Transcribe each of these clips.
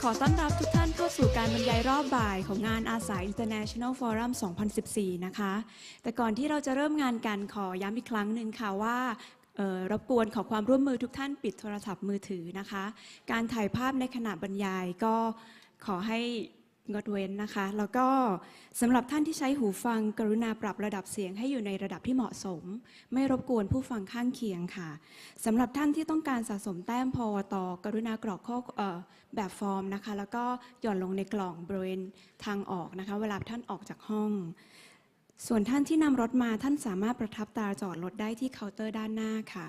ขอต้อนรับทุกท่านเข้าสู่การบรรยายรอบบ่ายของงานอาสา International Forum 2014 นะคะแต่ก่อนที่เราจะเริ่มงานกันขอย้ำอีกครั้งหนึ่งค่ะว่ารบกวนขอความร่วมมือทุกท่านปิดโทรศัพท์มือถือนะคะการถ่ายภาพในขณะบรรยายก็ขอให้งดเว้นนะคะแล้วก็สำหรับท่านที่ใช้หูฟังกรุณาปรับระดับเสียงให้อยู่ในระดับที่เหมาะสมไม่รบกวนผู้ฟังข้างเคียงค่ะสำหรับท่านที่ต้องการสะสมแต้มพวต.กรุณากรอกข้อแบบฟอร์มนะคะแล้วก็หย่อนลงในกล่องบริเวณทางออกนะคะเวลาท่านออกจากห้องส่วนท่านที่นำรถมาท่านสามารถประทับตราจอดรถได้ที่เคาน์เตอร์ด้านหน้าค่ะ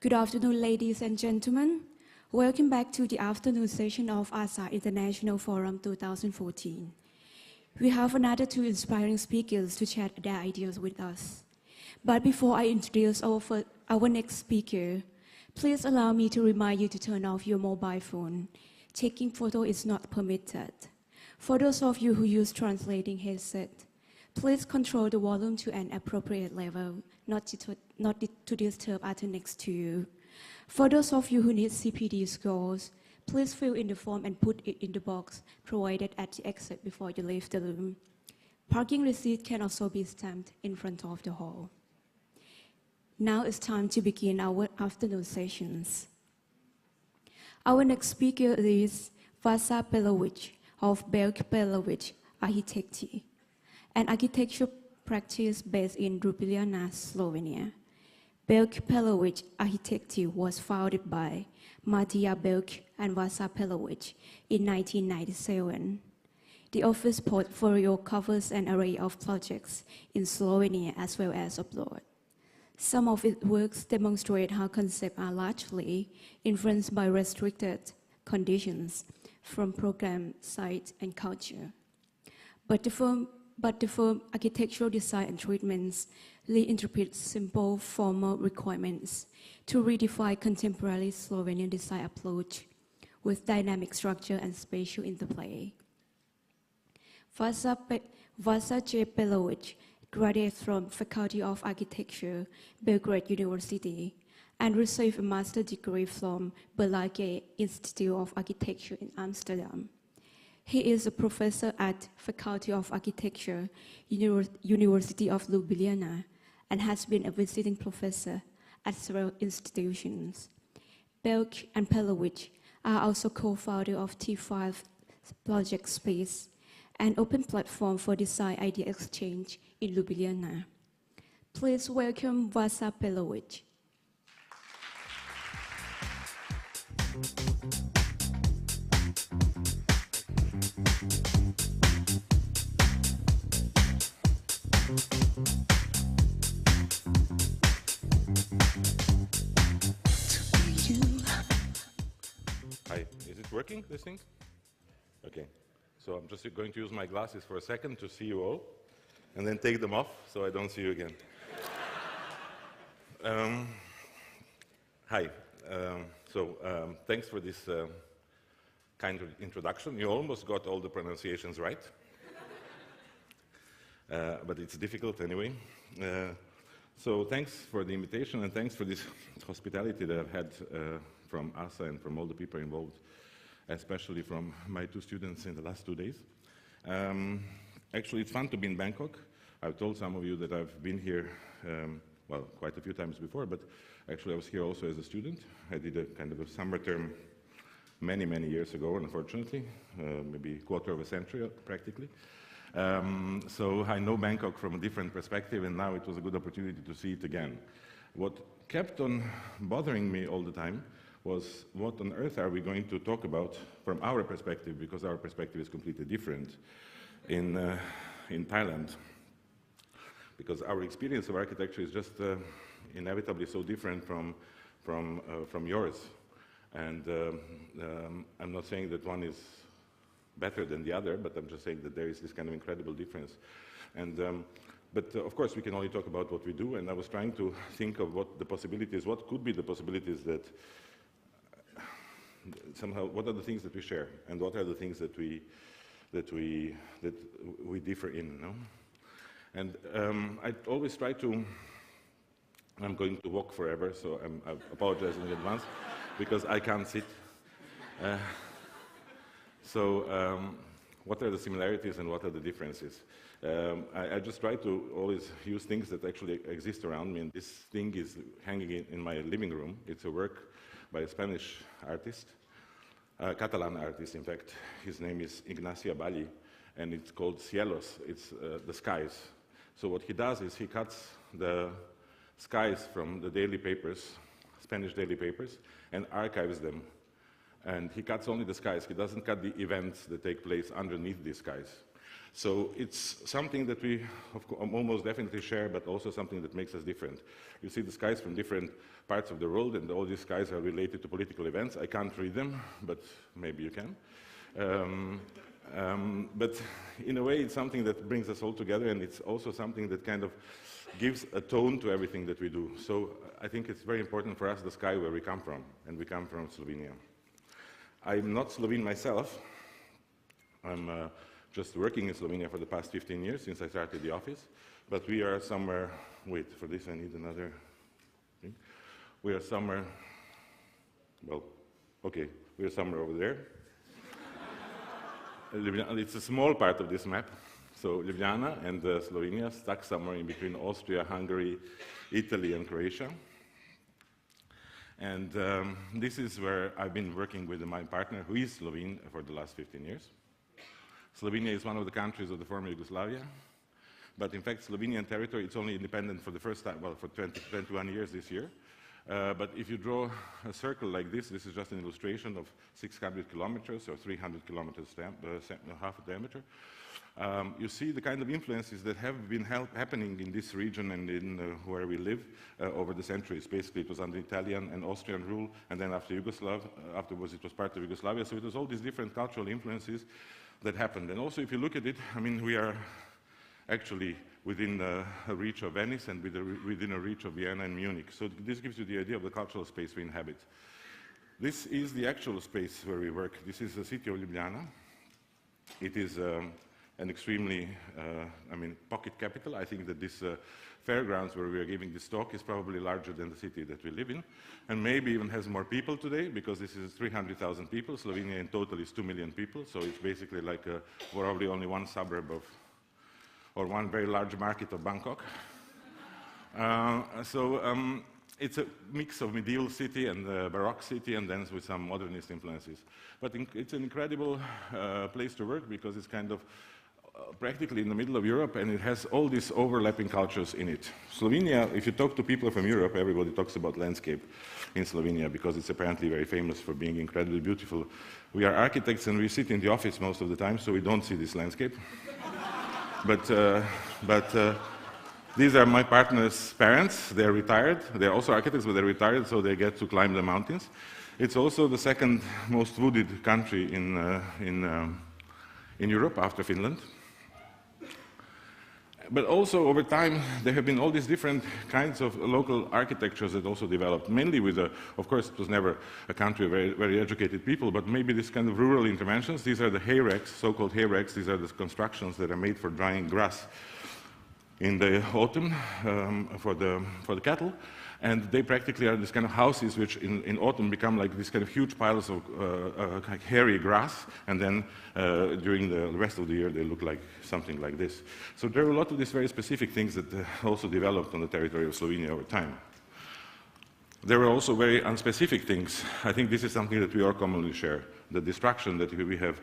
Good afternoon, ladies and gentlemen. Welcome back to the afternoon session of ASA International Forum 2014. We have another two inspiring speakers to share their ideas with us. But before I introduce our next speaker, please allow me to remind you to turn off your mobile phone. Taking photo is not permitted. For those of you who use translating headset, please control the volume to an appropriate level, not to disturb others next to you. For those of you who need CPD scores, please fill in the form and put it in the box provided at the exit before you leave the room. Parking receipt can also be stamped in front of the hall. Now it's time to begin our afternoon sessions. Our next speaker is Vasa Perović of Bevk Perović arhitekti, an architecture practice based in Ljubljana, Slovenia. Bevk Perović arhitekti was founded by Matija Bevk and Vasa Perović in 1997. The office portfolio covers an array of projects in Slovenia as well as abroad. Some of its works demonstrate how concepts are largely influenced by restricted conditions from program, site, and culture. But the firm architectural design and treatments reinterpret simple formal requirements to redefine contemporary Slovenian design approach with dynamic structure and spatial interplay. Vasa Perović graduated from Faculty of Architecture, Belgrade University, and received a master's degree from Belgrade Institute of Architecture in Amsterdam. He is a professor at Faculty of Architecture, University of Ljubljana, and has been a visiting professor at several institutions. Bevk and Perović are also co-founder of T5 Project Space, an open platform for design idea exchange in Ljubljana. Please welcome Vasa Perović. Hi, is it working, this thing? Okay, so I'm just going to use my glasses for a second to see you all, and then take them off so I don't see you again. Hi, thanks for this kind of introduction. You almost got all the pronunciations right, but it's difficult anyway. So thanks for the invitation and thanks for this hospitality that I've had from ASA and from all the people involved, especially from my two students in the last 2 days. Actually, it's fun to be in Bangkok. I've told some of you that I've been here, well, quite a few times before, but actually I was here also as a student. I did a kind of a summer term many, many years ago, unfortunately, maybe a quarter of a century practically. So I know Bangkok from a different perspective, and now it was a good opportunity to see it again. What kept on bothering me all the time was what on earth are we going to talk about from our perspective, because our perspective is completely different in Thailand. Because our experience of architecture is just inevitably so different from yours. And I'm not saying that one is better than the other, but I'm just saying that there is this kind of incredible difference. And but of course, we can only talk about what we do, and I was trying to think of what the possibilities, what could be the possibilities that somehow, what are the things that we share, and what are the things that we differ in, no? And I always try to, I'm going to walk forever, so I apologize in advance, because I can't sit. What are the similarities and what are the differences? I just try to always use things that actually exist around me, and this thing is hanging in my living room. It's a work by a Spanish artist, a Catalan artist, in fact. His name is Ignacio Balli, and it's called Cielos. It's the skies. So what he does is he cuts the skies from the daily papers, Spanish daily papers, and archives them. And he cuts only the skies. He doesn't cut the events that take place underneath these skies. So it's something that we almost definitely share, but also something that makes us different. You see the skies from different parts of the world, and all these skies are related to political events. I can't read them, but maybe you can. But in a way, it's something that brings us all together, and it's also something that kind of gives a tone to everything that we do. So I think it's very important for us, the sky where we come from, and we come from Slovenia. I'm not Slovene myself. I'm just working in Slovenia for the past 15 years since I started the office, but we are somewhere, wait, for this I need another thing. We are somewhere, well, okay, we are somewhere over there. It's a small part of this map. So Ljubljana and Slovenia stuck somewhere in between Austria, Hungary, Italy, and Croatia. And this is where I've been working with my partner, who is Slovene, for the last 15 years. Slovenia is one of the countries of the former Yugoslavia, but in fact, Slovenian territory, it's only independent for the first time, well, for 21 years this year. But if you draw a circle like this is just an illustration of 600 kilometers or 300 kilometers, half a diameter. You see the kind of influences that have been happening in this region and in where we live over the centuries. Basically, it was under Italian and Austrian rule, and then afterwards it was part of Yugoslavia. So it was all these different cultural influences that happened. And also, if you look at it, I mean, we are actually within a reach of Venice and within a reach of Vienna and Munich. So this gives you the idea of the cultural space we inhabit. This is the actual space where we work. This is the city of Ljubljana. It is an extremely, pocket capital. I think that this fairgrounds where we are giving this talk is probably larger than the city that we live in, and maybe even has more people today, because this is 300,000 people. Slovenia in total is 2 million people, so it's basically like probably only one suburb of, or one very large market of Bangkok. It's a mix of medieval city and Baroque city, and then with some modernist influences. But it's an incredible place to work, because it's kind of practically in the middle of Europe, and it has all these overlapping cultures in it. Slovenia, if you talk to people from Europe, everybody talks about landscape in Slovenia, because it's apparently very famous for being incredibly beautiful. We are architects, and we sit in the office most of the time, so we don't see this landscape. But these are my partner's parents. They're retired. They're also architects, but they're retired, so they get to climb the mountains. It's also the second most wooded country in Europe after Finland. But also, over time, there have been all these different kinds of local architectures that also developed, mainly with, of course, it was never a country of very, very educated people, but maybe this kind of rural interventions. These are the hay racks, so-called hay racks. These are the constructions that are made for drying grass in the autumn for the cattle. And they practically are this kind of houses which in autumn become like these kind of huge piles of like hairy grass, and then during the rest of the year they look like something like this. So there are a lot of these very specific things that also developed on the territory of Slovenia over time. There were also very unspecific things. I think this is something that we all commonly share. The destruction that we have,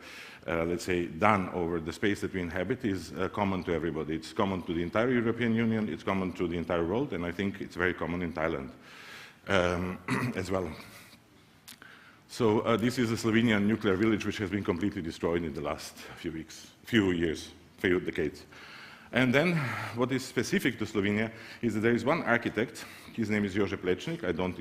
let's say, done over the space that we inhabit is common to everybody. It's common to the entire European Union, it's common to the entire world, and I think it's very common in Thailand as well. So this is a Slovenian nuclear village which has been completely destroyed in the last few decades. And then what is specific to Slovenia is that there is one architect. His name is Jože Plečnik. I don't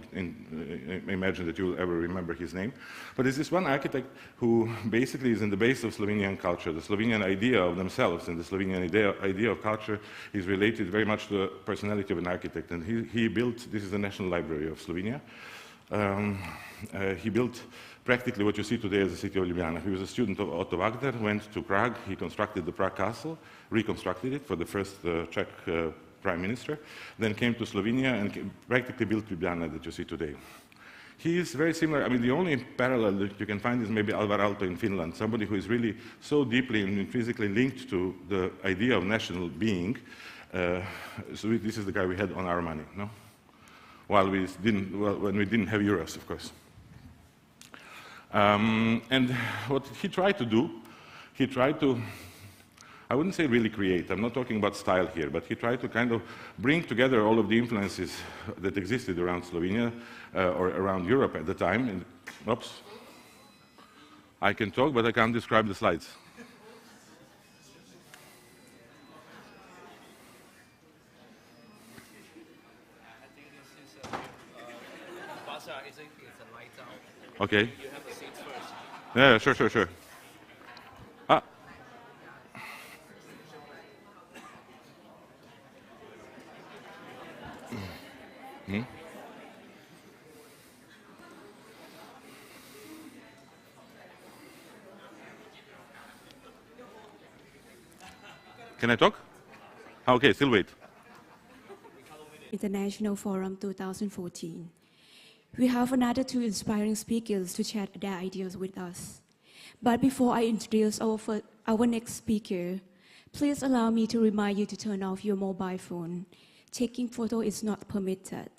imagine that you will ever remember his name. But there's this one architect who basically is in the base of Slovenian culture. The Slovenian idea of themselves and the Slovenian idea of culture is related very much to the personality of an architect. And he built, this is the National Library of Slovenia. He built practically what you see today as the city of Ljubljana. He was a student of Otto Wagner, went to Prague, he constructed the Prague Castle, reconstructed it for the first Czech Prime Minister, then came to Slovenia and practically built Ljubljana that you see today. He is very similar. I mean, the only parallel that you can find is maybe Alvar Aalto in Finland, somebody who is really so deeply and physically linked to the idea of national being. So this is the guy we had on our money, no? When we didn't have euros, of course. And what he tried to do, I wouldn't say really create, I'm not talking about style here, but he tried to kind of bring together all of the influences that existed around Slovenia, or around Europe at the time. And, oops, I can talk, but I can't describe the slides. I think this is Vasa, is a light out. Okay. You have a seat first. Yeah, sure. Ah. Hmm? Can I talk? Okay, still wait. International Forum 2014. We have another two inspiring speakers to share their ideas with us. But before I introduce our next speaker, please allow me to remind you to turn off your mobile phone. Taking photo is not permitted.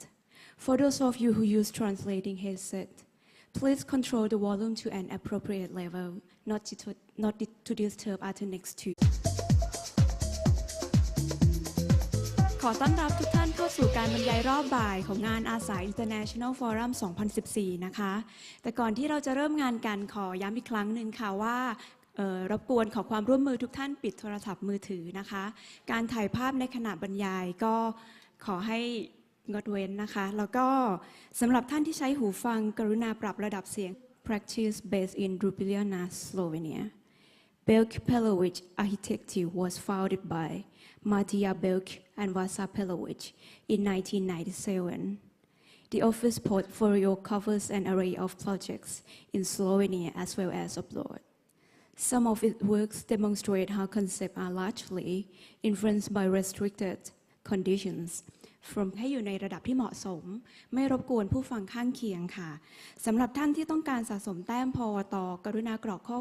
For those of you who use translating headset, please control the volume to an appropriate level, not to disturb other next to. ขอต้อนรับทุกท่านเข้าสู่การบรรยายรอบบ่ายของงาน ASA International Forum 2014 นะคะ แต่ก่อนที่เราจะเริ่มงานกันขอย้ำอีกครั้งหนึ่งค่ะว่ารบกวนขอความร่วมมือทุกท่านปิดโทรศัพท์มือถือนะคะ การถ่ายภาพในขณะบรรยายก็ขอให้งดเว้นนะคะ แล้วก็สำหรับท่านที่ใช้หูฟังกรุณาปรับระดับเสียง Practice based in Ljubljana, Slovenia. Bevk Perović arhitekti was founded by Matija Bevk and Vasa Perović in 1997. The office portfolio covers an array of projects in Slovenia as well as abroad. Some of its works demonstrate how concepts are largely influenced by restricted conditions. From ให้อยู่ในระดับที่เหมาะสมไม่รบกวนผู้ฟังข้างเคียงค่ะสำหรับท่านที่ต้องการสะสมแต้มพอต่อกรุณากรอกข้อ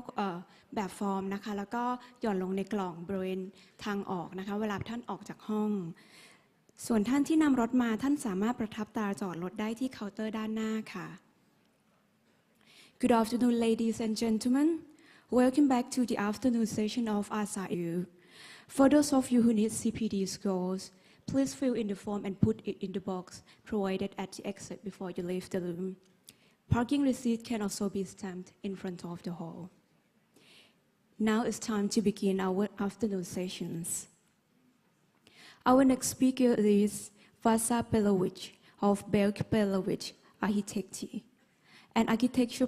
แบบฟอร์มนะคะแล้วก็หย่อนลงในกล่องบริเวณทางออกนะคะเวลาท่านออกจากห้องส่วนท่านที่นำรถมาท่านสามารถประทับตราจอดรถได้ที่เคาน์เตอร์ด้านหน้าค่ะ Good afternoon, ladies and gentlemen. Welcome back to the afternoon session of ASA. For those of you who need CPD scores, please fill in the form and put it in the box provided at the exit before you leave the room. Parking receipt can also be stamped in front of the hall. Now it's time to begin our afternoon sessions. Our next speaker is Vasa Perović of Bevk Perović arhitekti, an architecture